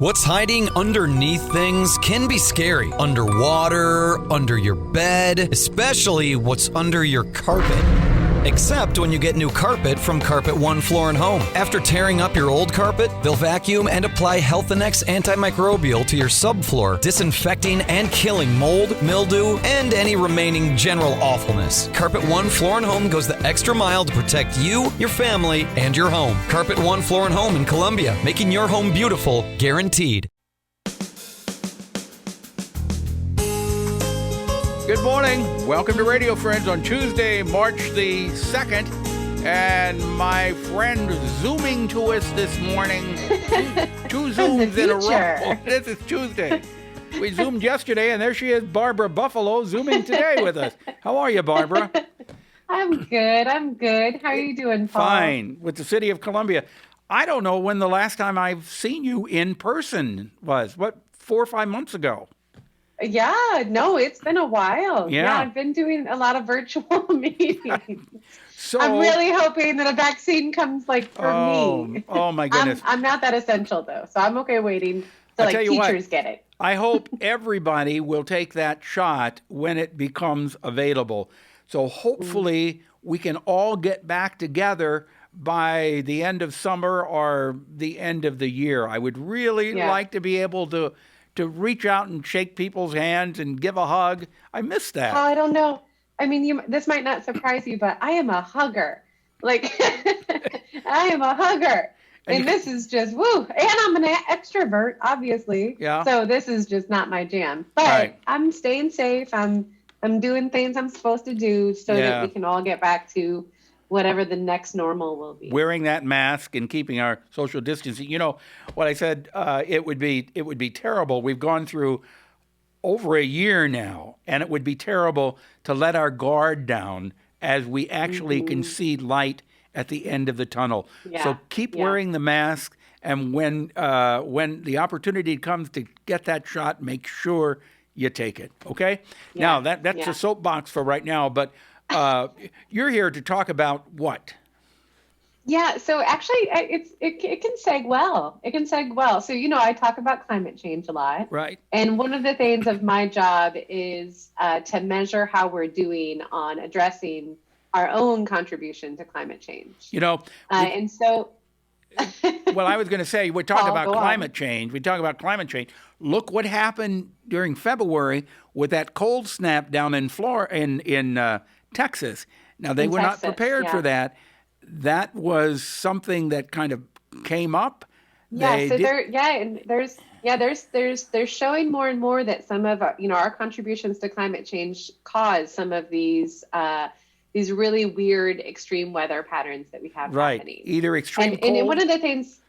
What's hiding underneath things can be scary. Underwater, under your bed, especially what's under your carpet. Except when you get new carpet from Carpet One Floor and Home. After tearing up your old carpet, they'll vacuum and apply Health Annex antimicrobial to your subfloor, disinfecting and killing mold, mildew, and any remaining general awfulness. Carpet One Floor and Home goes the extra mile to protect you, your family, and your home. Carpet One Floor and Home in Columbia, making your home beautiful, guaranteed. Good morning. Welcome to Radio Friends on Tuesday, March the 2nd. And my friend zooming to us this morning. Two zooms in a row. This is Tuesday. We zoomed yesterday, and there she is, Barbara Buffalo, zooming today with us. How are you, Barbara? I'm good. How are you doing, Paul? Fine. With the city of Columbia. I don't know when the last time I've seen you in person was. What, 4 or 5 months ago? Yeah, no, it's been a while. Yeah, I've been doing a lot of virtual meetings. So I'm really hoping that a vaccine comes for me. Oh my goodness. I'm not that essential though, so I'm okay waiting till teachers get it. I hope everybody will take that shot when it becomes available. So hopefully we can all get back together by the end of summer or the end of the year. I would really like to be able to reach out and shake people's hands and give a hug. I miss that. Oh, I don't know. I mean, this might not surprise you, but I am a hugger. I am a hugger. And this is just, woo. And I'm an extrovert, obviously. Yeah. So this is just not my jam. But I'm staying safe. I'm doing things I'm supposed to do so that we can all get back to whatever the next normal will be. Wearing that mask and keeping our social distancing. You know what I said? It would be terrible. We've gone through over a year now, and it would be terrible to let our guard down as we actually can see light at the end of the tunnel. Yeah. So keep wearing the mask, and when the opportunity comes to get that shot, make sure you take it. Okay? Yeah. Now that's a soapbox for right now, but. You're here to talk about what? Yeah, so actually, it can seg well. It can seg well. So, I talk about climate change a lot. Right. And one of the things of my job is to measure how we're doing on addressing our own contribution to climate change. And so... Well, I was going to say, we talk about climate change. We talk about climate change. Look what happened during February with that cold snap down in Texas. Now, they were not prepared for that. That was something that kind of came up. There's showing more and more that some of our contributions to climate change cause some of these really weird extreme weather patterns that we have happening. Either extreme cold. And one of the things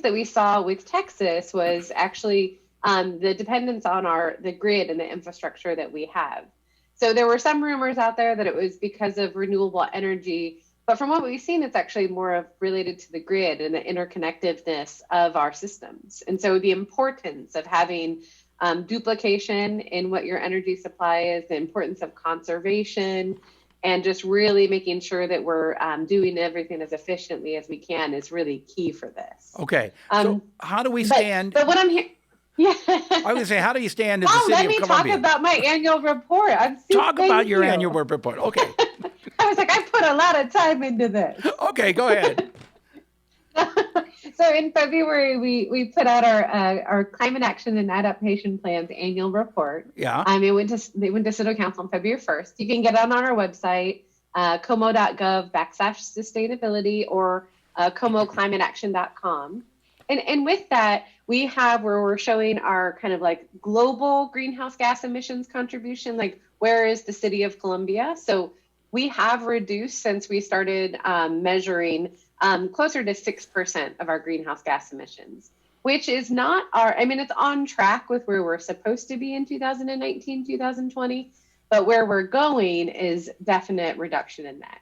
that we saw with Texas was actually the dependence on the grid and the infrastructure that we have. So there were some rumors out there that it was because of renewable energy, but from what we've seen, it's actually more related to the grid and the interconnectedness of our systems. And so the importance of having duplication in what your energy supply is, the importance of conservation, and just really making sure that we're doing everything as efficiently as we can is really key for this. Okay. So how do we stand? But what I'm here... Yeah. I was going to say, how do you stand as the city of Columbia? Let me talk about my annual report. Talk about your annual report. Okay. I was like, I put a lot of time into this. Okay, go ahead. So in February, we put out our climate action and adaptation plans annual report. Yeah. It went to City Council on February 1st. You can get it on our website, como.gov/sustainability or comoclimateaction.com. And with that, we have where we're showing our kind of global greenhouse gas emissions contribution, where is the city of Columbia? So we have reduced since we started measuring closer to 6% of our greenhouse gas emissions, which is not it's on track with where we're supposed to be in 2019, 2020, but where we're going is definite reduction in that.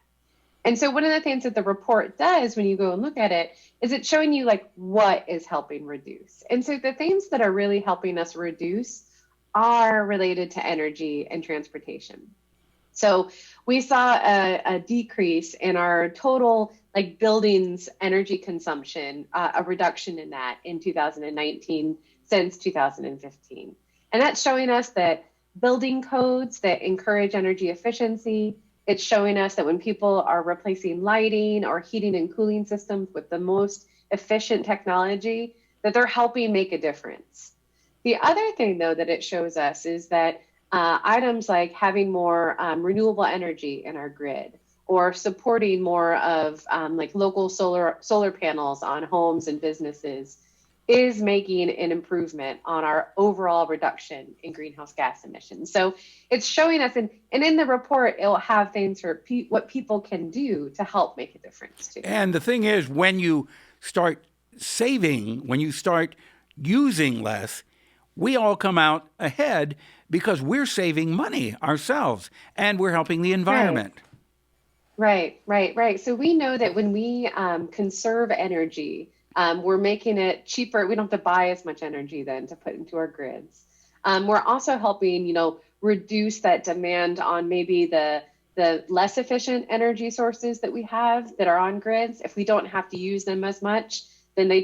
And so one of the things that the report does when you go and look at it is it's showing you what is helping reduce. And so the things that are really helping us reduce are related to energy and transportation. So we saw a decrease in our total like buildings energy consumption, a reduction in that in 2019 since 2015. And that's showing us that building codes that encourage energy efficiency, it's showing us that when people are replacing lighting or heating and cooling systems with the most efficient technology, that they're helping make a difference. The other thing, though, that it shows us is that items like having more renewable energy in our grid, or supporting more of like local solar panels on homes and businesses, is making an improvement on our overall reduction in greenhouse gas emissions. So it's showing us, and in the report, it'll have things for what people can do to help make a difference too. And the thing is, when you start saving, when you start using less, we all come out ahead because we're saving money ourselves and we're helping the environment. Right. So we know that when we conserve energy, we're making it cheaper. We don't have to buy as much energy then to put into our grids. We're also helping, reduce that demand on maybe the less efficient energy sources that we have that are on grids. If we don't have to use them as much, then they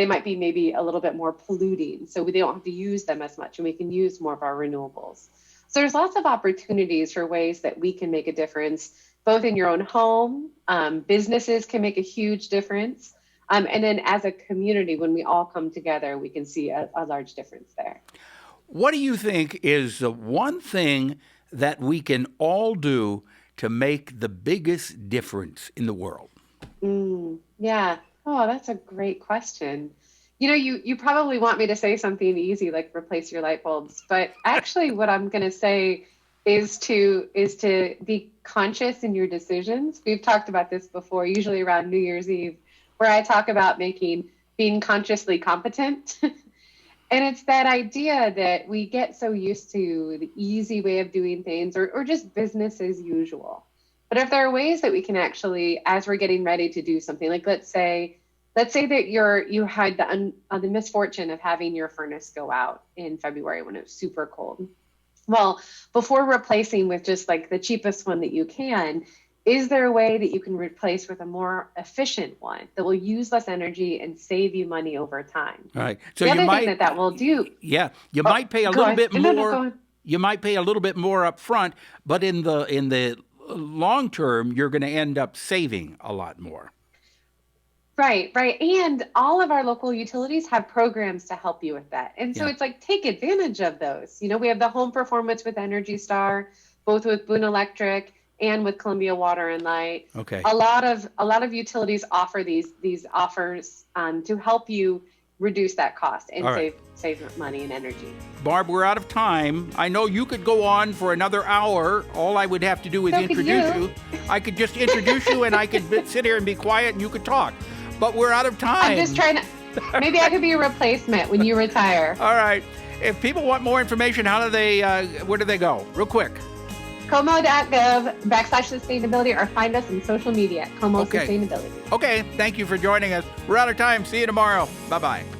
might be maybe a little bit more polluting. So they don't have to use them as much, and we can use more of our renewables. So there's lots of opportunities for ways that we can make a difference, both in your own home. Businesses can make a huge difference. And then as a community, when we all come together, we can see a large difference there. What do you think is the one thing that we can all do to make the biggest difference in the world? Yeah. Oh, that's a great question. You probably want me to say something easy like replace your light bulbs, but actually what I'm going to say is to be conscious in your decisions. We've talked about this before, usually around New Year's Eve, where I talk about being consciously competent. And it's that idea that we get so used to the easy way of doing things or just business as usual. But if there are ways that we can actually, as we're getting ready to do something, like let's say that you had the misfortune of having your furnace go out in February when it was super cold. Well, before replacing with just like the cheapest one that you can, is there a way that you can replace with a more efficient one that will use less energy and save you money over time? Right. So the other thing that will do. Yeah, you might pay a little bit more. No, you might pay a little bit more up front, but in the long term, you're going to end up saving a lot more. Right. And all of our local utilities have programs to help you with that. And so it's like, take advantage of those. We have the home performance with Energy Star, both with Boone Electric and with Columbia Water and Light. Okay. A lot of utilities offer these offers to help you reduce that cost and save money and energy. Barb, we're out of time. I know you could go on for another hour. All I would have to do is introduce you. I could just introduce you and I could sit here and be quiet and you could talk. But we're out of time. I'm just trying to, maybe I could be a replacement when you retire. All right. If people want more information, where do they go? Real quick. KOMO.gov/sustainability or find us on social media at KOMO Sustainability. Okay. Thank you for joining us. We're out of time. See you tomorrow. Bye-bye.